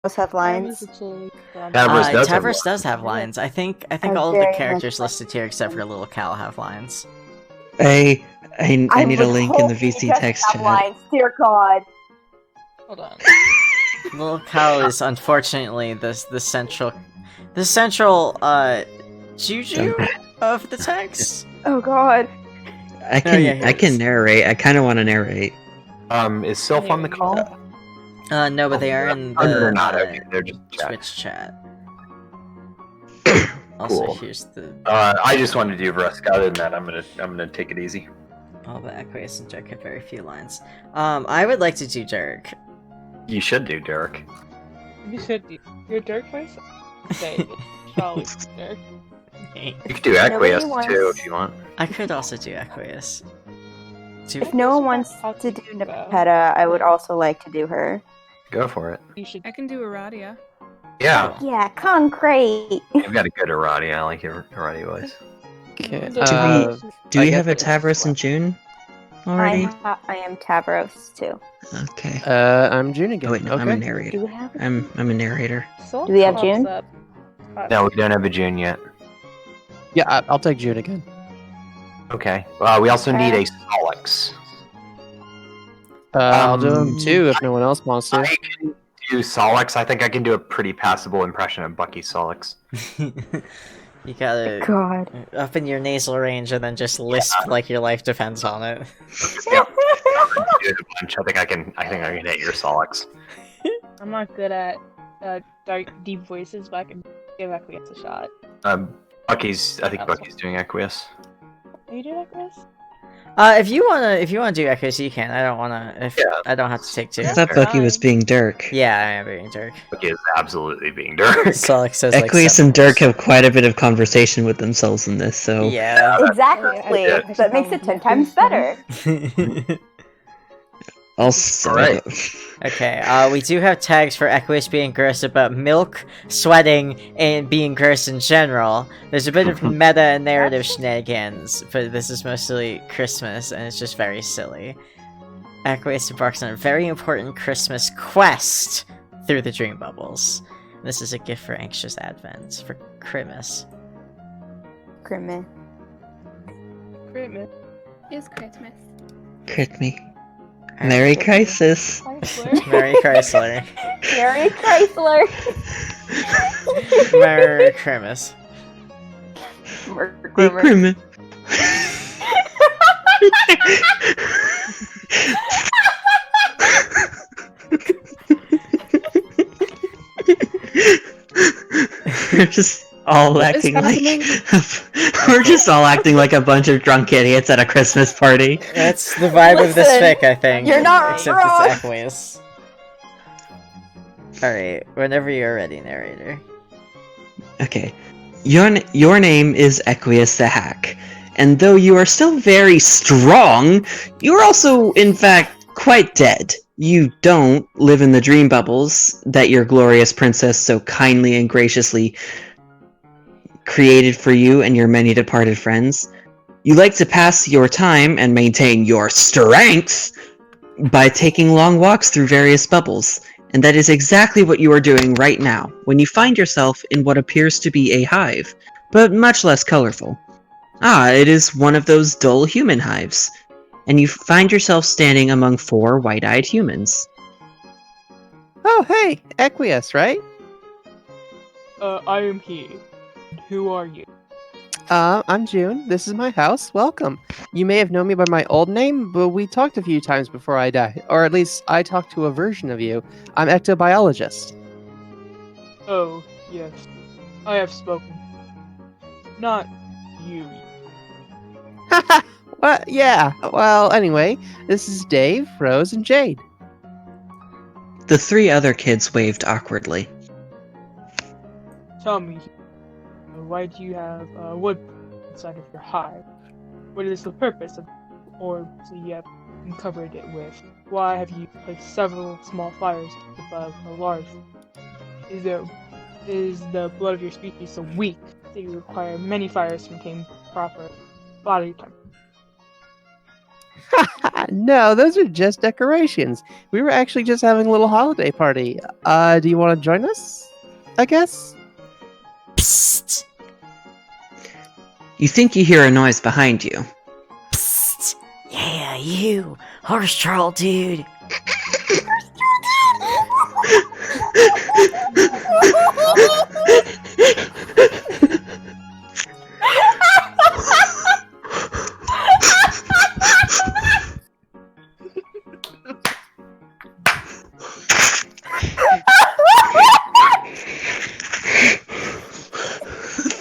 have lines? Tavros does have Tavros does have lines. I think I all of the very characters much like listed here except for Little Cal have lines. I need a would link in the hope he VC doesn't text have chat. lines. Dear God. Hold on. Little Cal is unfortunately the central juju of the text. Oh God. I can yeah, here I it can is. narrate. I kind of want to narrate. Is Sylph on the call? No, but they are in Oh, no, the they're not. Okay, they're just chat. Twitch chat. Also, Cool. here's the I just wanted to do Rusk. Other than that, I'm gonna take it easy. all the Aqueous and Dirk have very few lines. I would like to do Dirk. You should do Derek. You should do your Dirk voice? Okay, probably Dirk. You could do Aqueous Nobody too wants- if you want. I could also do Aqueous. If no one wants to do Nepeta, I would also like to do her. Go for it. You should. I can do Aradia. Yeah, Yeah, concrete. you've got a good Arati. I like your Arati voice. Do Okay. Do I we guess have a I can- Tavros in June already? I am Tavros too. Okay. I'm June again. Oh wait, no, okay. I'm a Do narrator. we have? I'm a narrator. So Do we have pops June? up. No, we don't have a June yet. Yeah, I'll take June again. Okay. We also need a Solix. I'll do them too if no one else wants to. I can do Solix. I think I can do a pretty passable impression of Bucky Solix. You gotta God. up in your nasal range and then just lisp like your life depends on it. Yeah. Do a bunch. I think I can hit your Solix. I'm not good at dark, deep voices, but I can give Aqueous a shot. I think Bucky's doing Aqueous. Are you doing Aqueous? If you wanna do Echoes, you can. I don't wanna. I don't have to take two. I thought Bucky was being Dirk. Yeah, I am being Dirk. Bucky is absolutely being Dirk. Solix says like Equius and Dirk have quite a bit of conversation with themselves in this, so Yeah. Exactly. Yeah. That makes it 10 times better. I'll Alright. Okay, we do have tags for Equus being gross about milk, sweating, and being gross in general. There's a bit of meta and narrative shenanigans, but this is mostly Christmas, and it's just very silly. Equus embarks on a very important Christmas quest through the dream bubbles. This is a gift for anxious advent, for Christmas. Grimmie. Christmas. It's Christmas. crit me. Merry Crisis. Merry Chrysler. Merry Chrysler. Merry Christmas. Hey, Grimmin. We're just all acting like we're just all acting like a bunch of drunk idiots at a Christmas party. That's the vibe of this Listen, fic, I think. you're not Except wrong. it's Equus. Alright, whenever you're ready, narrator. Okay. Your name is Equius the Hack, and though you are still very strong, you are also, in fact, quite dead. You don't live in the dream bubbles that your glorious princess so kindly and graciously created for you and your many departed friends. You like to pass your time and maintain your strength by taking long walks through various bubbles. And that is exactly what you are doing right now, when you find yourself in what appears to be a hive, but much less colorful. It is one of those dull human hives, and you find yourself standing among 4 white-eyed humans. Oh, hey, Equius, right? I am he. Who are you? I'm June. This is my house. Welcome. You may have known me by my old name, but we talked a few times before I died. Or at least, I talked to a version of you. I'm ectobiologist. Oh, yes. I have spoken. Not you. Well, yeah. Well, anyway, this is Dave, Rose, and Jade. The 3 other kids waved awkwardly. Tell me, why do you have wood inside of your hive? What is the purpose of orbs that you have covered it with? Why have you placed several small fires above a large? Is the blood of your species so weak that you require many fires to maintain proper body temperature? No, those are just decorations. We were actually just having a little holiday party. Do you want to join us? I guess? Psst! You think you hear a noise behind you. Psst! Yeah, you! Horse troll dude!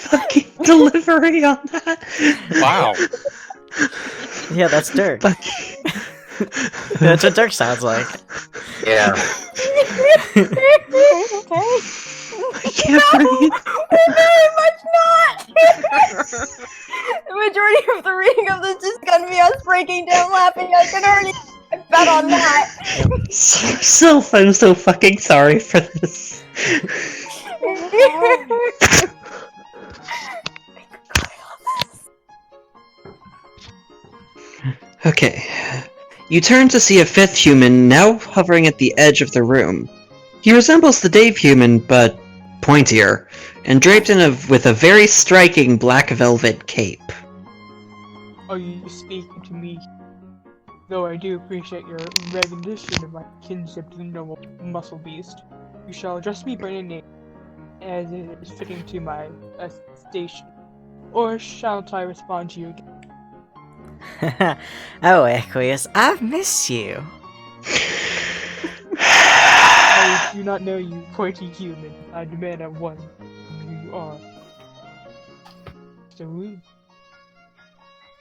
Fucking delivery on that. Wow. Yeah, that's Dirk. Fuck. That's what Dirk sounds like. Yeah. I can't breathe. Very much not. The majority of the reading of this is gonna be us breaking down laughing. I can already bet on that. Sylph, I'm so fucking sorry for this. Okay. You turn to see a fifth human now hovering at the edge of the room. He resembles the Dave human, but pointier, and draped with a very striking black velvet cape. Are you speaking to me? Though I do appreciate your recognition of my kinship to the noble muscle beast, you shall address me by name, as it is fitting to my station. Or shan't I respond to you again? Oh, Equius, I've missed you. I do not know you, pointy human. I demand at once who you are. So,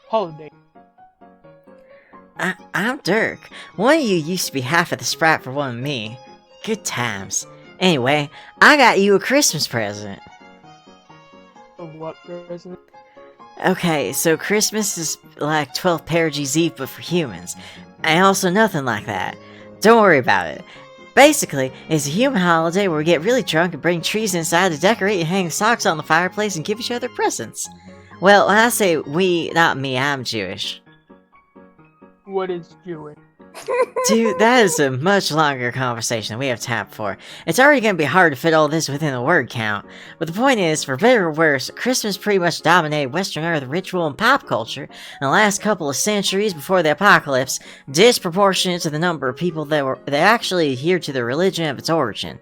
holiday. I'm Dirk. One of you used to be half of the sprite for one of me. Good times. Anyway, I got you a Christmas present. A what present? Okay, so Christmas is like 12th Parage's Eve, but for humans. And also nothing like that. Don't worry about it. Basically, it's a human holiday where we get really drunk and bring trees inside to decorate and hang socks on the fireplace and give each other presents. Well, when I say we, not me, I'm Jewish. What is Jewish? Dude, that is a much longer conversation than we have time for. It's already gonna be hard to fit all this within a word count. But the point is, for better or worse, Christmas pretty much dominated Western Earth ritual and pop culture in the last couple of centuries before the apocalypse, disproportionate to the number of people that actually adhered to the religion of its origin.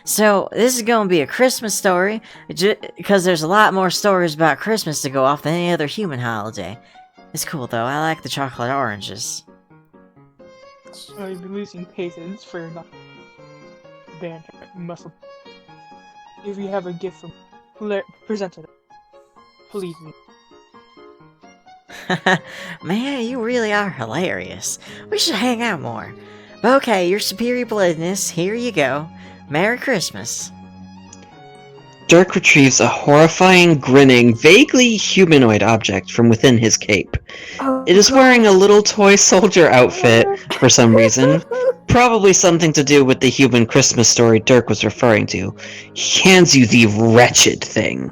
So, this is gonna be a Christmas story, because there's a lot more stories about Christmas to go off than any other human holiday. It's cool though, I like the chocolate oranges. I'll be losing patience for your band muscle. If you have a gift from present it. Please me. Man, you really are hilarious. We should hang out more. But okay, your superior bloodedness, here you go. Merry Christmas. Dirk retrieves a horrifying, grinning, vaguely humanoid object from within his cape. Oh, It is wearing a little toy soldier outfit for some reason. Probably something to do with the human Christmas story Dirk was referring to. He hands you the wretched thing.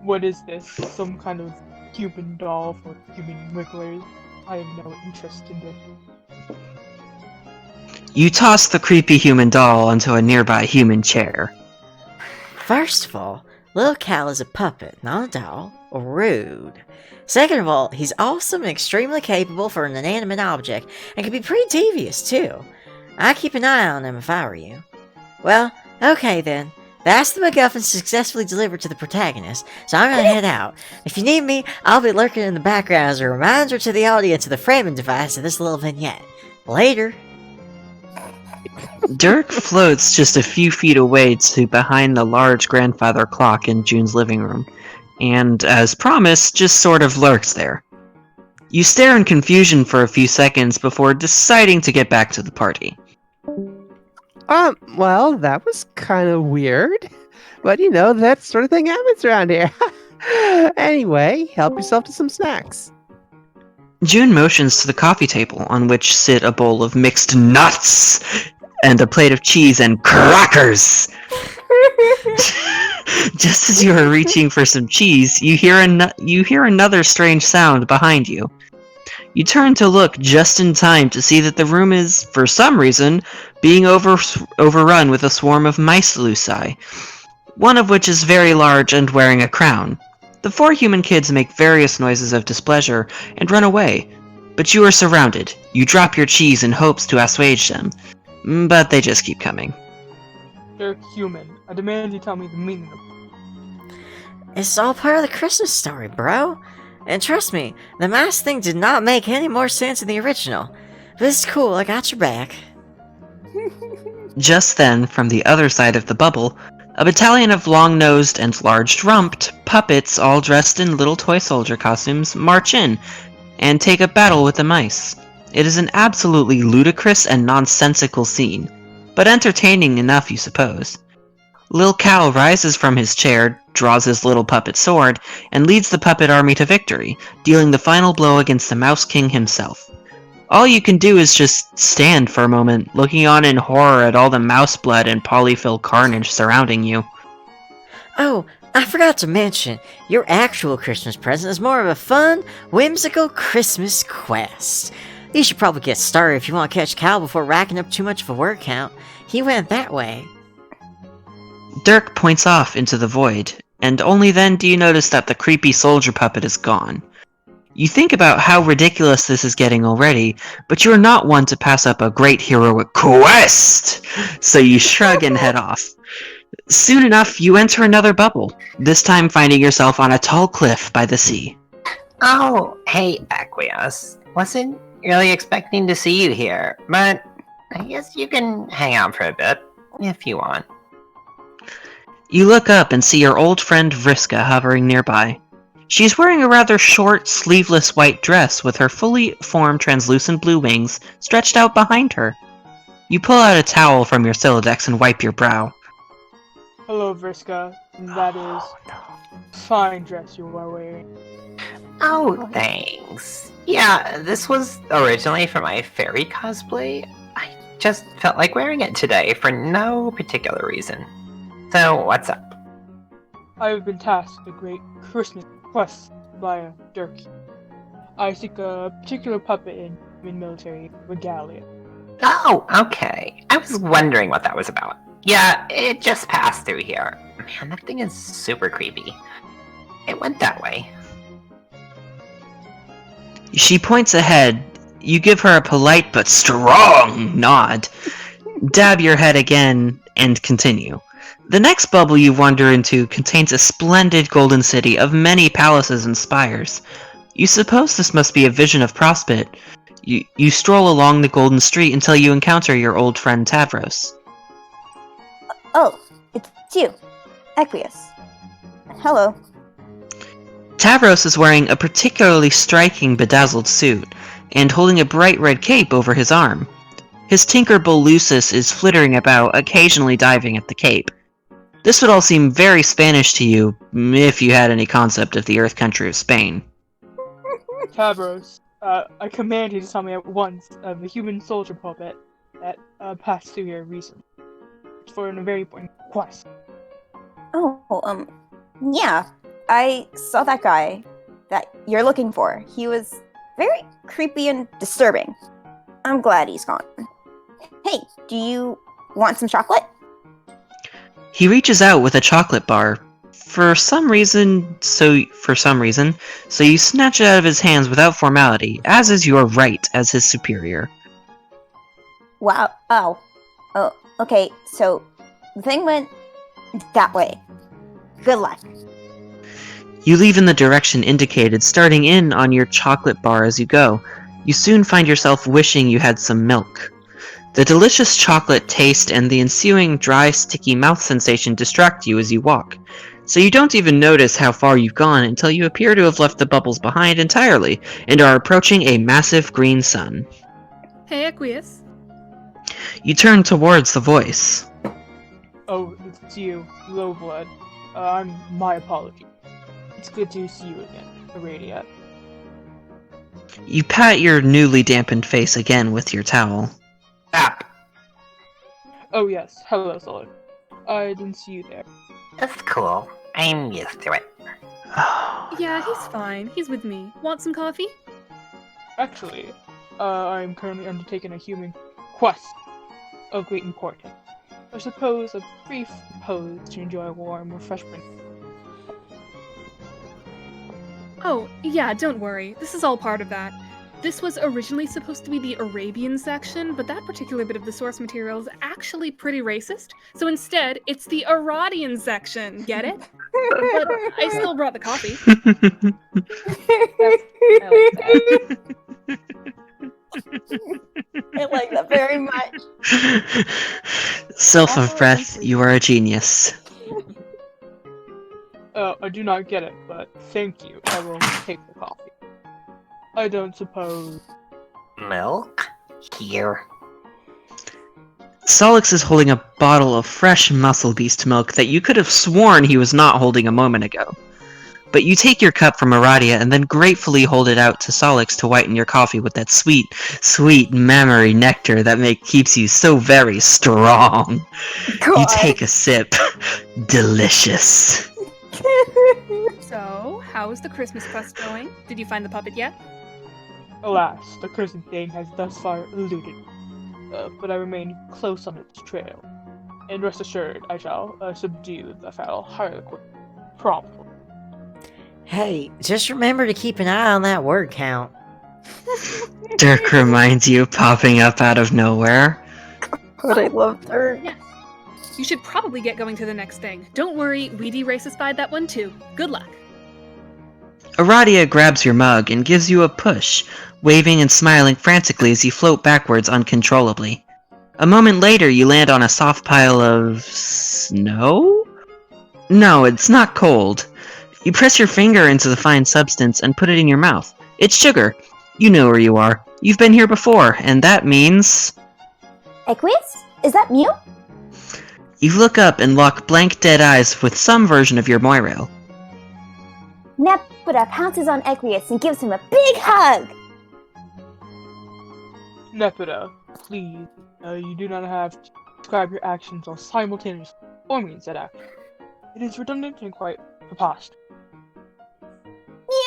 What is this? Some kind of human doll for human wigglers? I have no interest in this. You toss the creepy human doll onto a nearby human chair. First of all, Lil Cal is a puppet, not a doll. Rude. Second of all, he's awesome and extremely capable for an inanimate object, and can be pretty devious, too. I'd keep an eye on him if I were you. Well, okay then. That's the MacGuffin successfully delivered to the protagonist, so I'm gonna head out. If you need me, I'll be lurking in the background as a reminder to the audience of the framing device of this little vignette. Later. Dirk floats just a few feet away to behind the large grandfather clock in June's living room, and, as promised, just sort of lurks there. You stare in confusion for a few seconds before deciding to get back to the party. Well, that was kind of weird. But you know, that sort of thing happens around here. Anyway, help yourself to some snacks. June motions to the coffee table, on which sit a bowl of mixed nuts and a plate of cheese and crackers. Just as you are reaching for some cheese, you hear another strange sound behind you. You turn to look just in time to see that the room is, for some reason, being overrun with a swarm of mice Luci, one of which is very large and wearing a crown. The 4 human kids make various noises of displeasure and run away, but you are surrounded. You drop your cheese in hopes to assuage them, but they just keep coming. They're human. I demand you tell me the meaning of It's all part of the Christmas story, bro. And trust me, the mask thing did not make any more sense in the original. But it's cool, I got your back. Just then, from the other side of the bubble, a battalion of long-nosed and large-rumped puppets all dressed in little toy soldier costumes march in and take up battle with the mice. It is an absolutely ludicrous and nonsensical scene, but entertaining enough, you suppose. Lil Cal rises from his chair, draws his little puppet sword, and leads the puppet army to victory, dealing the final blow against the Mouse King himself. All you can do is just stand for a moment, looking on in horror at all the mouse blood and polyfill carnage surrounding you. Oh, I forgot to mention, your actual Christmas present is more of a fun, whimsical Christmas quest. You should probably get started if you want to catch Cal before racking up too much of a word count. He went that way. Dirk points off into the void, and only then do you notice that the creepy soldier puppet is gone. You think about how ridiculous this is getting already, but you are not one to pass up a great heroic quest, so you shrug and head off. Soon enough, you enter another bubble, this time finding yourself on a tall cliff by the sea. Oh, hey, Aqueous. Wasn't really expecting to see you here, but I guess you can hang out for a bit, if you want. You look up and see your old friend Vriska hovering nearby. She's wearing a rather short, sleeveless white dress with her fully formed translucent blue wings stretched out behind her. You pull out a towel from your Sylladex and wipe your brow. Hello, Vriska. That is fine dress you are wearing. Oh, thanks. Yeah, this was originally for my fairy cosplay. I just felt like wearing it today for no particular reason. So, what's up? I have been tasked with a great Christmas quest by Dirk. I seek a particular puppet in military regalia. Oh, okay. I was wondering what that was about. Yeah, it just passed through here. Man, that thing is super creepy. It went that way. She points ahead. You give her a polite but strong nod. Dab your head again and continue. The next bubble you wander into contains a splendid golden city of many palaces and spires. You suppose this must be a vision of Prospit. You stroll along the golden street until you encounter your old friend Tavros. Oh, it's you, Aqueous. Hello. Tavros is wearing a particularly striking bedazzled suit, and holding a bright red cape over his arm. His Tinkerbell Lucis is flittering about, occasionally diving at the cape. This would all seem very Spanish to you, if you had any concept of the Earth country of Spain. Tavros, I command you to tell me at once of the human soldier puppet that passed through here recently. For a very important quest. Oh, yeah. I saw that guy that you're looking for. He was very creepy and disturbing. I'm glad he's gone. Hey, do you want some chocolate? He reaches out with a chocolate bar. For some reason, so you snatch it out of his hands without formality, as is your right as his superior. Wow. Oh, okay, so the thing went that way. Good luck. You leave in the direction indicated, starting in on your chocolate bar as you go. You soon find yourself wishing you had some milk. The delicious chocolate taste and the ensuing dry, sticky mouth sensation distract you as you walk, so you don't even notice how far you've gone until you appear to have left the bubbles behind entirely and are approaching a massive green sun. Hey, Aqueous. You turn towards the voice. Oh, it's you, Lowblood. My apology. It's good to see you again, Aradia. You pat your newly dampened face again with your towel. Stop. Oh yes, hello, Solid. I didn't see you there. That's cool. I'm used to it. Yeah, he's fine. He's with me. Want some coffee? Actually, I'm currently undertaking a human quest of great importance. I suppose a brief pause to enjoy a warm refreshment. Oh, yeah, don't worry. This is all part of that. This was originally supposed to be the Arabian section, but that particular bit of the source material is actually pretty racist. So instead, it's the Aradian section. Get it? But I still brought the coffee. I like that very much. Self of breath, you are a genius. I do not get it, but thank you. I will take the coffee. I don't suppose. Milk? Here. Solix is holding a bottle of fresh muscle beast milk that you could have sworn he was not holding a moment ago. But you take your cup from Aradia and then gratefully hold it out to Solix to whiten your coffee with that sweet, sweet memory nectar that keeps you so very strong. God. You take a sip. Delicious. So, how's the Christmas quest going? Did you find the puppet yet? Alas, the cursed thing has thus far eluded me. But I remain close on its trail. And rest assured, I shall subdue the foul harlequin promptly. Hey, just remember to keep an eye on that word count. Dirk reminds you popping up out of nowhere. God, I love her. Yes. You should probably get going to the next thing. Don't worry, we de-racistified that one too. Good luck. Aradia grabs your mug and gives you a push, waving and smiling frantically as you float backwards uncontrollably. A moment later, you land on a soft pile of snow? No, it's not cold. You press your finger into the fine substance and put it in your mouth. It's sugar. You know where you are. You've been here before, and that means... Equius? Is that Mew? You look up and lock blank dead eyes with some version of your Moirail. Nepeta pounces on Equius and gives him a big hug! Nepeta, please, you do not have to describe your actions while simultaneously performing said action. It is redundant and quite preposterous.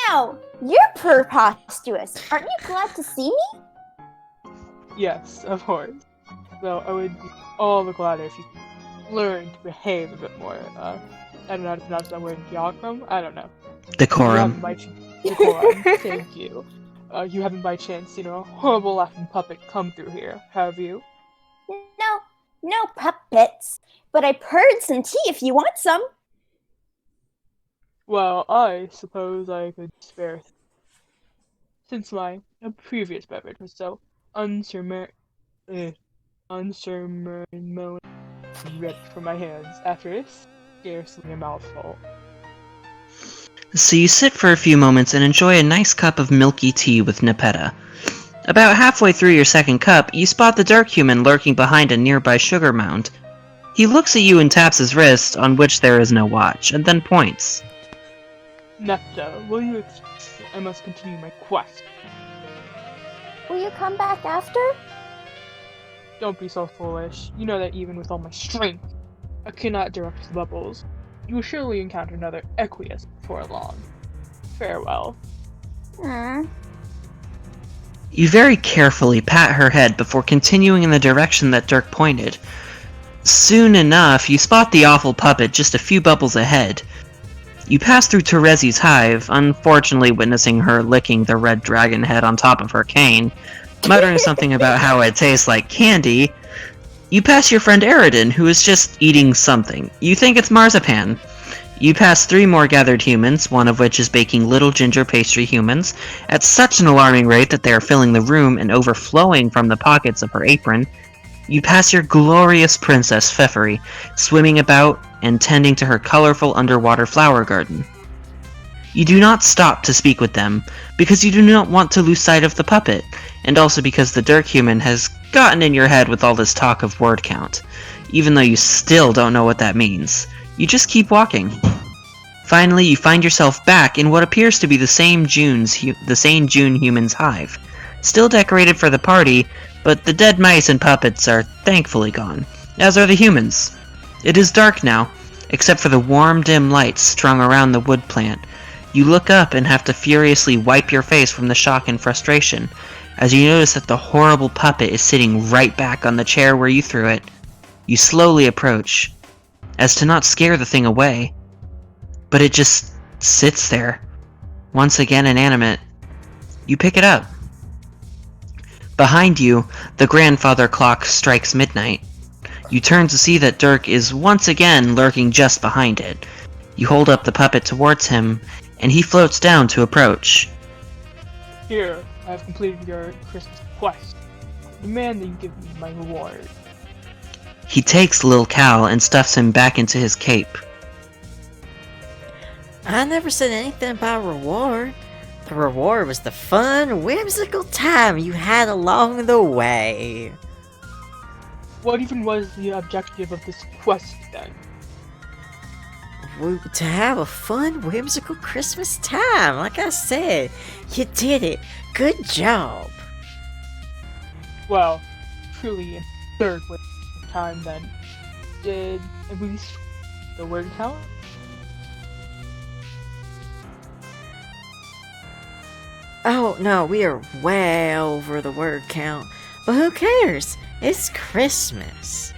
Meow! You're preposterous! Aren't you glad to see me? Yes, of course. Though I would be all the gladder if you learned to behave a bit more. I don't know how to pronounce that word. Diacrum? I don't know. Decorum. Decorum. Thank you. You haven't by chance seen a horrible laughing puppet come through here, have you? No puppets. But I poured some tea if you want some. Well, I suppose I could spare since my previous beverage was so unceremonious ripped from my hands after it's scarcely a mouthful. So you sit for a few moments and enjoy a nice cup of milky tea with Nepeta. About halfway through your second cup, you spot the Dark Human lurking behind a nearby sugar mound. He looks at you and taps his wrist, on which there is no watch, and then points. Nepeta, will you I must continue my quest. Will you come back after? Don't be so foolish. You know that even with all my strength, I cannot direct the bubbles. You will surely encounter another Equius before long. Farewell. You very carefully pat her head before continuing in the direction that Dirk pointed. Soon enough, you spot the awful puppet just a few bubbles ahead. You pass through Terezi's hive, unfortunately witnessing her licking the red dragon head on top of her cane, muttering something about how it tastes like candy. You pass your friend Aridin, who is just eating something. You think it's marzipan. You pass 3 more gathered humans, one of which is baking little ginger pastry humans, at such an alarming rate that they are filling the room and overflowing from the pockets of her apron. You pass your glorious princess, Pfeffery, swimming about and tending to her colorful underwater flower garden. You do not stop to speak with them, because you do not want to lose sight of the puppet, and also because the Dirk Human has gotten in your head with all this talk of word count, even though you still don't know what that means. You just keep walking. Finally, you find yourself back in what appears to be the same June Human's hive, still decorated for the party, but the dead mice and puppets are thankfully gone, as are the humans. It is dark now, except for the warm, dim lights strung around the wood plant. You look up and have to furiously wipe your face from the shock and frustration, as you notice that the horrible puppet is sitting right back on the chair where you threw it. You slowly approach, as to not scare the thing away, but it just sits there, once again inanimate. You pick it up. Behind you, the grandfather clock strikes midnight. You turn to see that Dirk is once again lurking just behind it. You hold up the puppet towards him, and he floats down to approach. Here, I have completed your Christmas quest. Demand that you give me my reward. He takes Lil Cal and stuffs him back into his cape. I never said anything about reward. The reward was the fun, whimsical time you had along the way. What even was the objective of this quest then? To have a fun, whimsical Christmas time. Like I said, you did it. Good job. Well, truly a third way of time then. Did at least the word count? Oh, no, we are way over the word count. But who cares? It's Christmas.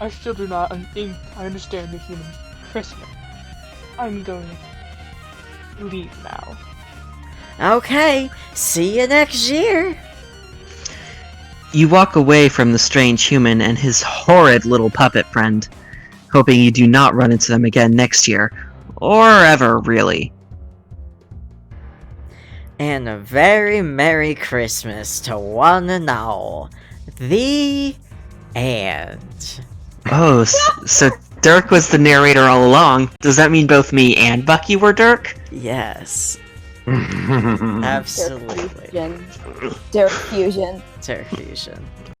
I still do not think I understand the human Christmas. I'm going to leave now. Okay, see you next year. You walk away from the strange human and his horrid little puppet friend, hoping you do not run into them again next year, or ever, really. And a very Merry Christmas to one and all. The end. Oh, so Dirk was the narrator all along. Does that mean both me and Bucky were Dirk? Yes, Dirk absolutely. Fusion. Dirk Fusion. Terra Fusion.